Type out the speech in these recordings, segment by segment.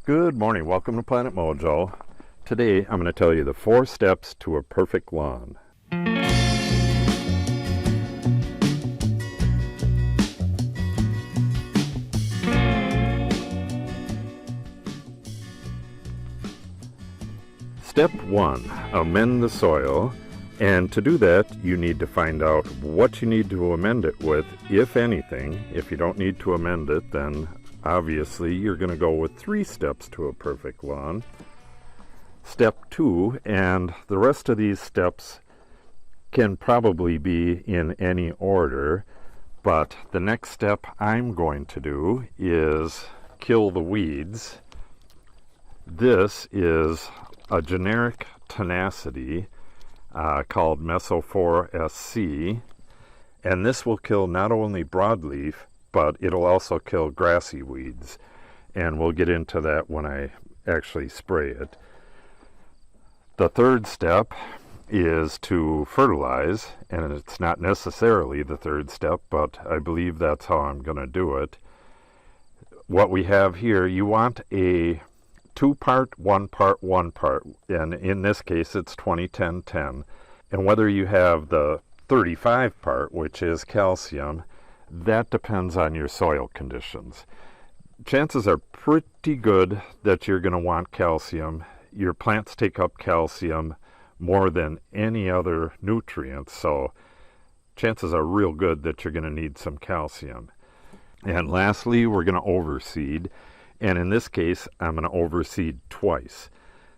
Good morning, welcome to Planet Mojo. Today I'm going to tell you the 4 steps to a perfect lawn. Step 1, amend the soil. And to do that, you need to find out what you need to amend it with, if anything. If you don't need to amend it, then obviously you're going to go with 3 steps to a perfect lawn. Step 2, and the rest of these steps can probably be in any order, but the next step I'm going to do is kill the weeds. This is a generic tenacity called Mesophore SC, and this will kill not only broadleaf, but it'll also kill grassy weeds, and we'll get into that when I actually spray it. The third step is to fertilize, and it's not necessarily the third step, but I believe that's how I'm going to do it. What we have here, you want a 2-part, 1-part, 1-part, and in this case it's 20-10-10. And whether you have the 35 part, which is calcium, that depends on your soil conditions. Chances are pretty good that you're going to want calcium. Your plants take up calcium more than any other nutrient, so chances are real good that you're going to need some calcium. And lastly, we're going to overseed. And in this case, I'm going to overseed twice.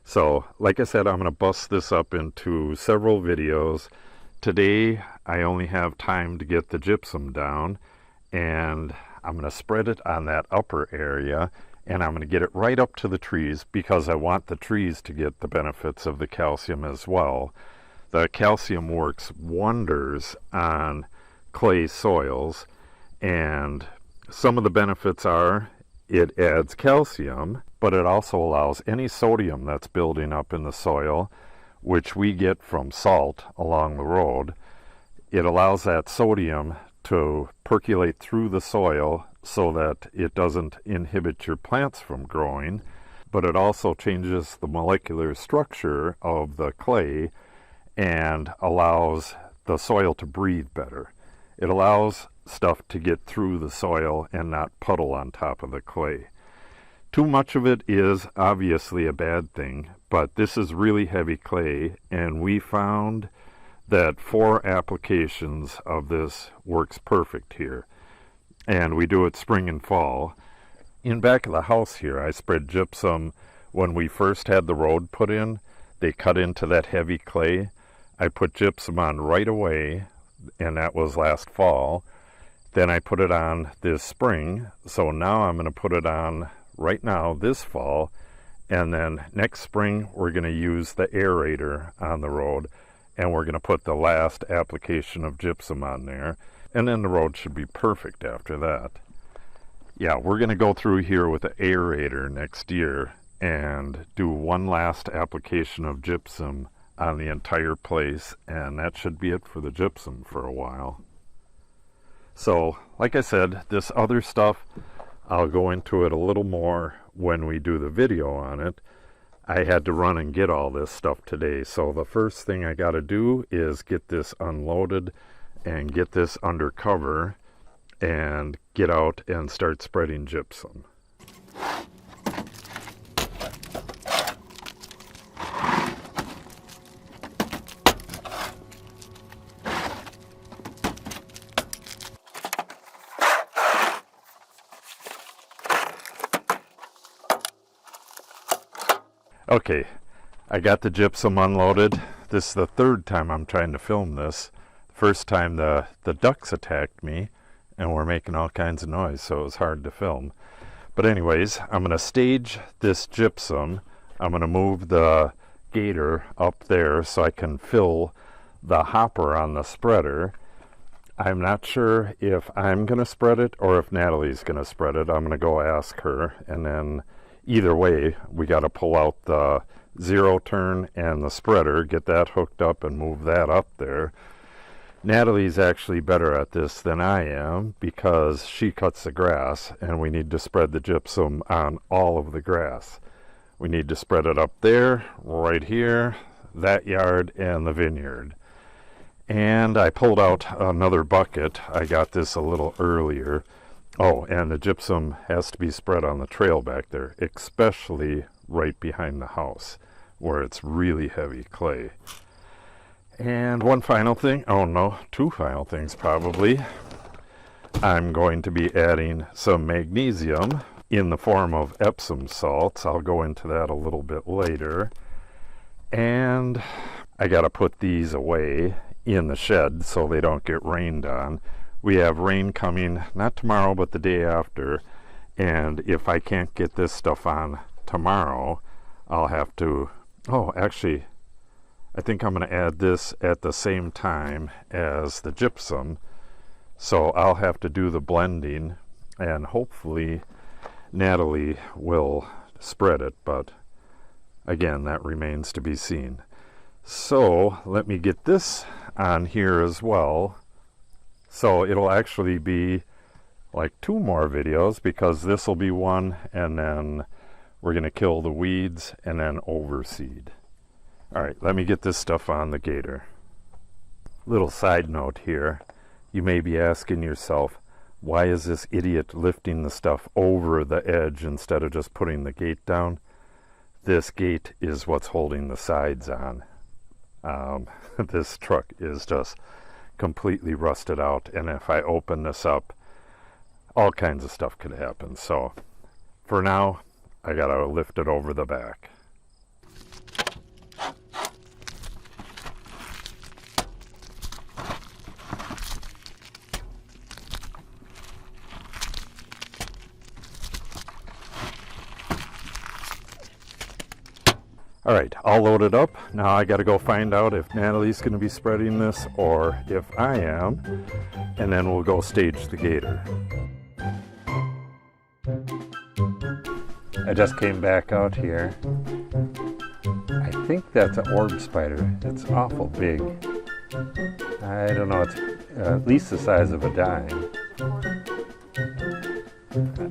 So, like I said, I'm going to bust this up into several videos. Today, I only have time to get the gypsum down, and I'm going to spread it on that upper area, and I'm going to get it right up to the trees because I want the trees to get the benefits of the calcium as well. The calcium works wonders on clay soils, and some of the benefits are it adds calcium, but it also allows any sodium that's building up in the soil, which we get from salt along the road. It allows that sodium to percolate through the soil so that it doesn't inhibit your plants from growing, but it also changes the molecular structure of the clay and allows the soil to breathe better. It allows stuff to get through the soil and not puddle on top of the clay. Too much of it is obviously a bad thing, but this is really heavy clay, and we found that 4 applications of this works perfect here. And we do it spring and fall. In back of the house here, I spread gypsum when we first had the road put in. They cut into that heavy clay. I put gypsum on right away, and that was last fall. Then I put it on this spring, so now I'm going to put it on right now this fall, and then next spring we're going to use the aerator on the road, and we're going to put the last application of gypsum on there, and then the road should be perfect after that. Yeah, we're going to go through here with the aerator next year and do one last application of gypsum on the entire place, and that should be it for the gypsum for a while. So, like I said, this other stuff, I'll go into it a little more when we do the video on it. I had to run and get all this stuff today, so the first thing I got to do is get this unloaded and get this under cover and get out and start spreading gypsum. Okay, I got the gypsum unloaded. This is the 3rd time I'm trying to film this. The first time the ducks attacked me and were making all kinds of noise, so it was hard to film. But anyways, I'm going to stage this gypsum. I'm going to move the gator up there so I can fill the hopper on the spreader. I'm not sure if I'm going to spread it or if Natalie's going to spread it. I'm going to go ask her, and then either way, we got to pull out the 0 turn and the spreader, get that hooked up and move that up there. Natalie's actually better at this than I am because she cuts the grass, and we need to spread the gypsum on all of the grass. We need to spread it up there, right here, that yard, and the vineyard. And I pulled out another bucket. I got this a little earlier. Oh, and the gypsum has to be spread on the trail back there, especially right behind the house, where it's really heavy clay. And one final thing, oh no, two final things probably. I'm going to be adding some magnesium in the form of Epsom salts. I'll go into that a little bit later. And I got to put these away in the shed so they don't get rained on. We have rain coming, not tomorrow, but the day after. And if I can't get this stuff on tomorrow, I'll have to, oh, actually, I think I'm going to add this at the same time as the gypsum. So I'll have to do the blending, and hopefully Natalie will spread it, but again, that remains to be seen. So let me get this on here as well. So it'll actually be like 2 more videos, because this will be one, and then we're going to kill the weeds and then overseed. All right, let me get this stuff on the gator. Little side note here. You may be asking yourself, why is this idiot lifting the stuff over the edge instead of just putting the gate down? This gate is what's holding the sides on. This truck is just completely rusted out, and if I open this up, all kinds of stuff could happen. So for now, I gotta lift it over the back. All right, all loaded up. Now I got to go find out if Natalie's going to be spreading this or if I am, and then we'll go stage the gator. I just came back out here. I think that's an orb spider. It's awful big. I don't know, it's at least the size of a dime.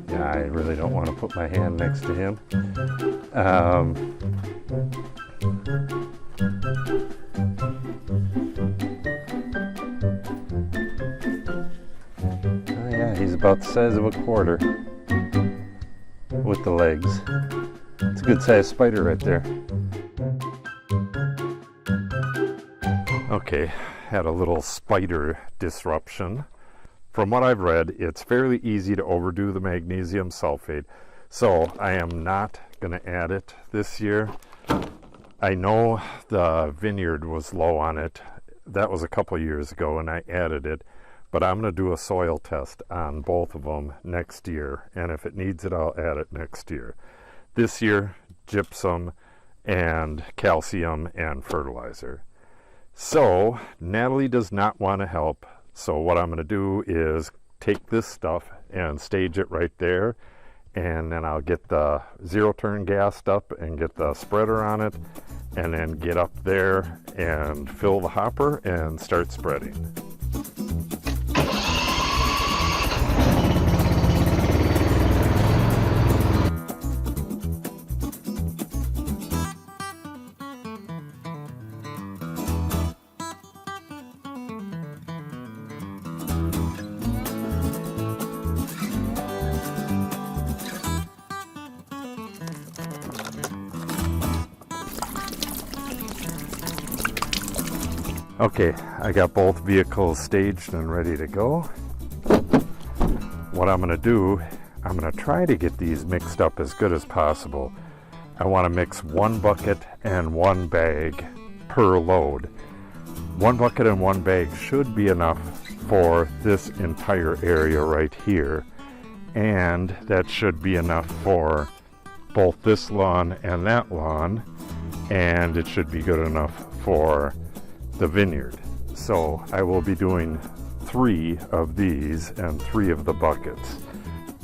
Yeah, I really don't want to put my hand next to him. Oh yeah, he's about the size of a quarter with the legs. It's a good sized spider right there. Okay, had a little spider disruption. From what I've read, it's fairly easy to overdo the magnesium sulfate, so I am not going to add it this year. I know the vineyard was low on it. That was a couple years ago, and I added it, but I'm going to do a soil test on both of them next year, and if it needs it, I'll add it next year. This year, gypsum and calcium and fertilizer. So Natalie does not want to help. So what I'm going to do is take this stuff and stage it right there, and then I'll get the zero-turn gassed up and get the spreader on it, and then get up there and fill the hopper and start spreading. Okay, I got both vehicles staged and ready to go. What I'm going to do, I'm going to try to get these mixed up as good as possible. I want to mix 1 bucket and 1 bag per load. 1 bucket and 1 bag should be enough for this entire area right here, and that should be enough for both this lawn and that lawn, and it should be good enough for the vineyard. So I will be doing 3 of these and 3 of the buckets.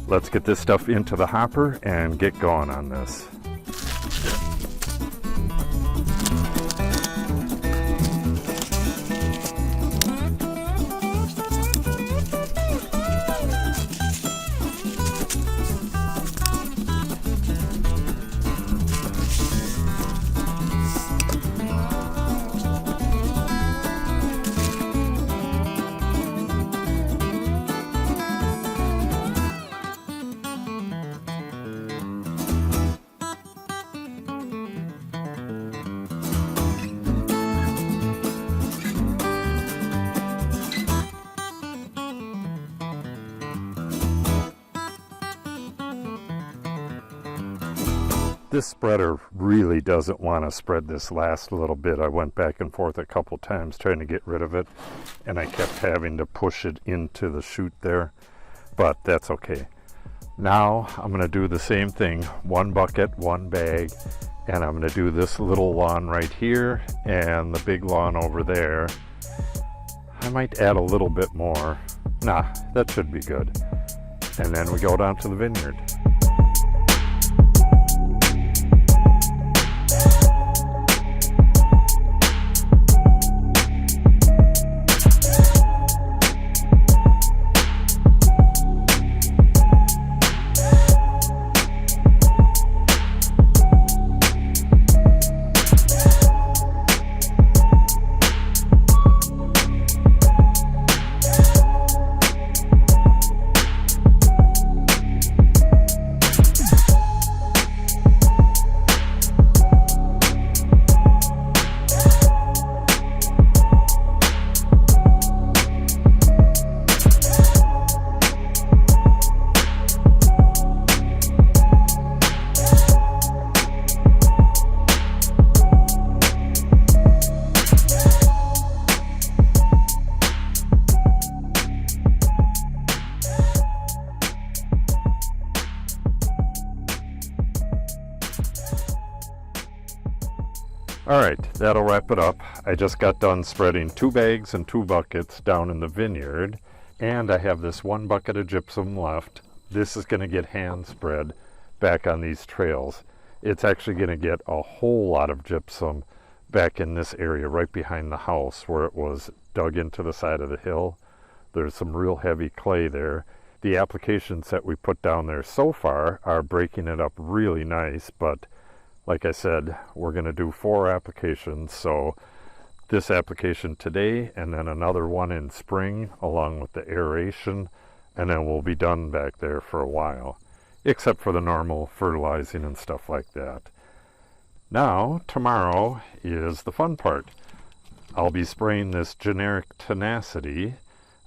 Let's get this stuff into the hopper and get going on this. This spreader really doesn't want to spread this last little bit. I went back and forth a couple times trying to get rid of it, and I kept having to push it into the chute there, but that's okay. Now I'm going to do the same thing, 1 bucket, 1 bag, and I'm going to do this little lawn right here and the big lawn over there. I might add a little bit more. Nah, that should be good. And then we go down to the vineyard. Alright, that'll wrap it up. I just got done spreading 2 bags and 2 buckets down in the vineyard, and I have this 1 bucket of gypsum left. This is going to get hand spread back on these trails. It's actually going to get a whole lot of gypsum back in this area right behind the house where it was dug into the side of the hill. There's some real heavy clay there. The applications that we put down there so far are breaking it up really nice, but like I said, we're going to do 4 applications, so this application today and then another one in spring along with the aeration, and then we'll be done back there for a while, except for the normal fertilizing and stuff like that. Now, tomorrow is the fun part. I'll be spraying this generic tenacity,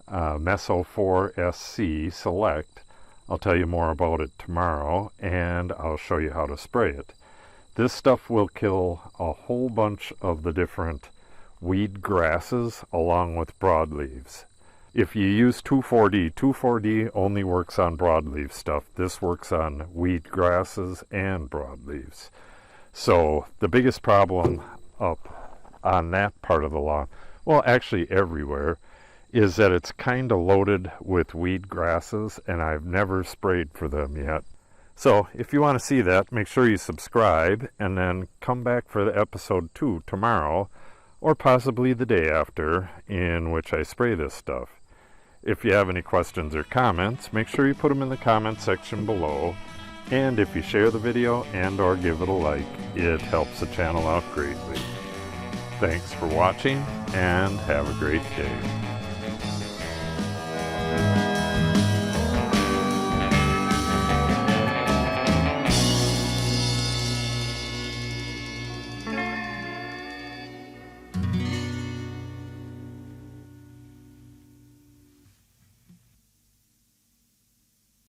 Meso 4 SC Select. I'll tell you more about it tomorrow, and I'll show you how to spray it. This stuff will kill a whole bunch of the different weed grasses along with broadleaves. If you use 2,4-D, 2,4-D only works on broadleaf stuff. This works on weed grasses and broadleaves. So the biggest problem up on that part of the lawn, well actually everywhere, is that it's kind of loaded with weed grasses, and I've never sprayed for them yet. So if you want to see that, make sure you subscribe and then come back for the episode 2 tomorrow, or possibly the day after, in which I spray this stuff. If you have any questions or comments, make sure you put them in the comment section below, and if you share the video and or give it a like, it helps the channel out greatly. Thanks for watching, and have a great day.